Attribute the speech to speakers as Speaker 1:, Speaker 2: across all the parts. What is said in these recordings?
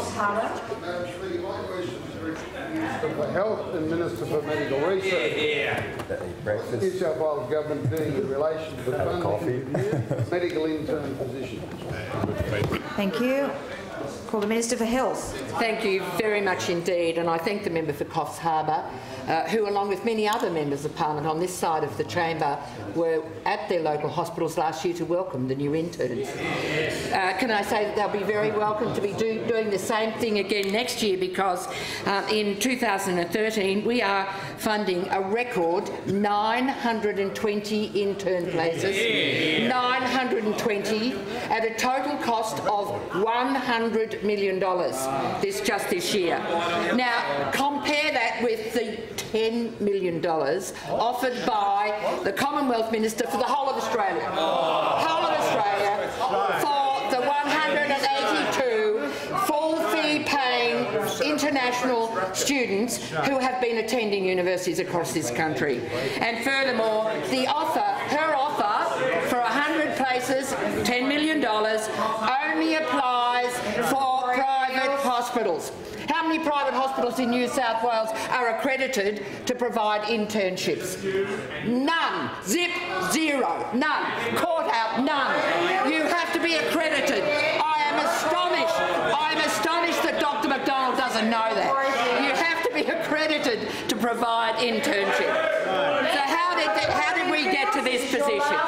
Speaker 1: Coffs Harbour.
Speaker 2: Madam Speaker, my question is directed to the Minister for Health and Minister for Medical Research. New South Wales Government doing in relation to the funding of medical intern positions.
Speaker 1: Thank you. Call the Minister for Health.
Speaker 3: Thank you very much indeed, and I thank the member for Coffs Harbour, who, along with many other members of Parliament on this side of the chamber, were at their local hospitals last year to welcome the new interns. Can I say that they'll be very welcome to be doing the same thing again next year, because in 2013 we are funding a record 920 intern places, 920 at a total cost of $100 million just this year. Now, compare that with the $10 million offered by the Commonwealth Minister for the whole of Australia. Whole of Australia for the 182 full fee paying international students who have been attending universities across this country. And furthermore, her offer for 100 places, $10 million, only applies for private hospitals. How many private hospitals in New South Wales are accredited to provide internships? None. Zip. Zero. None. Caught out. None. You have to be accredited. I am astonished that Dr McDonald doesn't know that. You have to be accredited to provide internships. So how did we get to this position?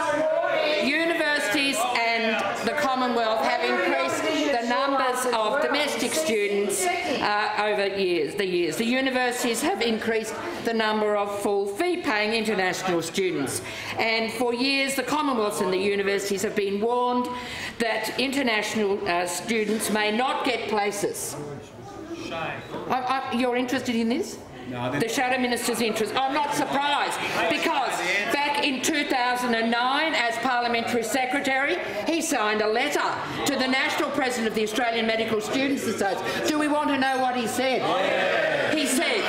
Speaker 3: Universities and the Commonwealth have increased the numbers of domestic students over the years. The universities have increased the number of full fee-paying international students. And for years, the Commonwealths and the universities have been warned that international students may not get places. You're interested in this? No, the Shadow Minister's interest. I'm not surprised, because back in 2009, as Parliamentary Secretary, he signed a letter to the National President of the Australian Medical Students Association. Do we want to know what he said? He said,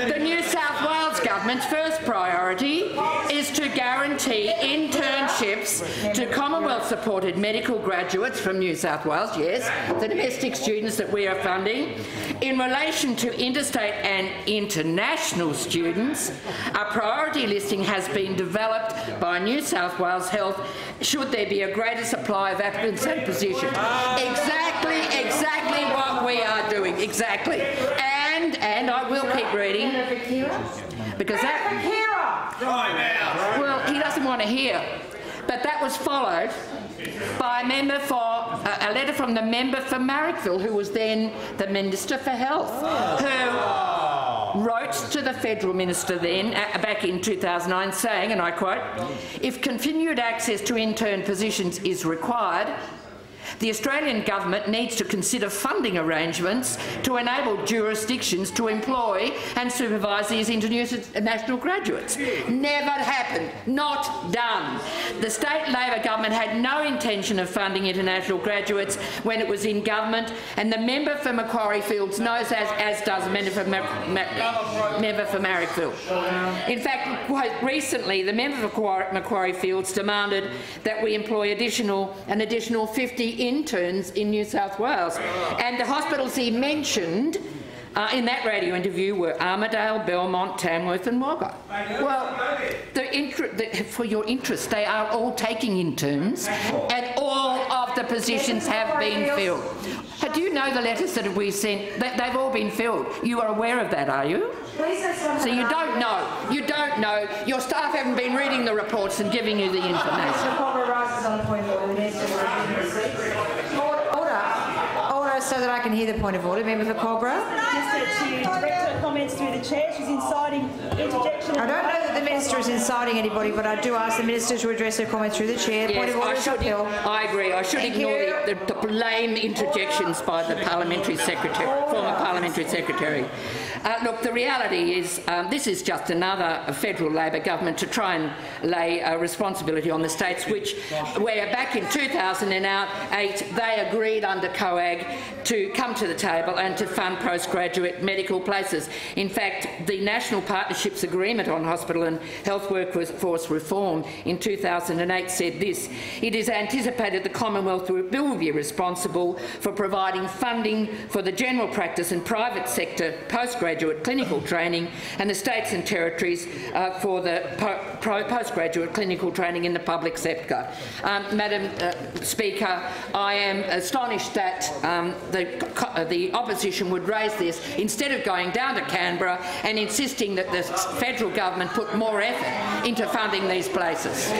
Speaker 3: the New South Wales Government's first priority is to guarantee internships to Commonwealth-supported medical graduates from New South Wales, yes, the domestic students that we are funding. In relation to interstate and international students, a priority listing has been developed by New South Wales Health should there be a greater supply of applicants and positions. Exactly what we are doing, exactly. And I will keep reading, because well, he doesn't want to hear. But that was followed by a letter from the member for Marrickville, who was then the Minister for Health, who wrote to the Federal Minister then, back in 2009, saying, and I quote, "If continued access to intern positions is required, the Australian Government needs to consider funding arrangements to enable jurisdictions to employ and supervise these international graduates." Never happened. Not done. The state Labor government had no intention of funding international graduates when it was in government, and the member for Macquarie Fields knows as does the member for Marrickville. In fact, quite recently, the member for Macquarie Fields demanded that we employ an additional 50 interns in New South Wales, and the hospitals he mentioned in that radio interview were Armidale, Belmont, Tamworth and Wagga. Well, for your interest, they are all taking interns, and all of the positions have been filled. Do you know the letters that we sent? They've all been filled. You are aware of that, are you? So you don't know. You don't know. Your staff haven't been reading the reports and giving you the information.
Speaker 1: Order, so that I can hear the point of order. Member for Corborough.
Speaker 4: To direct her comments through the chair. She's inciting interjection.
Speaker 1: I don't know that the Minister is inciting anybody, but I do ask the Minister to address her comments through the chair.
Speaker 3: Yes,
Speaker 1: point of order.
Speaker 3: I agree. I should ignore the lame interjections by the Parliamentary Secretary, former Parliamentary Secretary. Look, the reality is this is just another federal Labor government to try and lay a responsibility on the states, where back in 2008 they agreed under COAG to to come to the table and to fund postgraduate medical places. In fact, the National Partnerships Agreement on Hospital and Health Workforce Reform in 2008 said this: "It is anticipated the Commonwealth will be responsible for providing funding for the general practice and private sector postgraduate clinical training, and the states and territories for the postgraduate clinical training in the public sector." Madam Speaker, I am astonished that the opposition would raise this instead of going down to Canberra and insisting that the federal government put more effort into funding these places.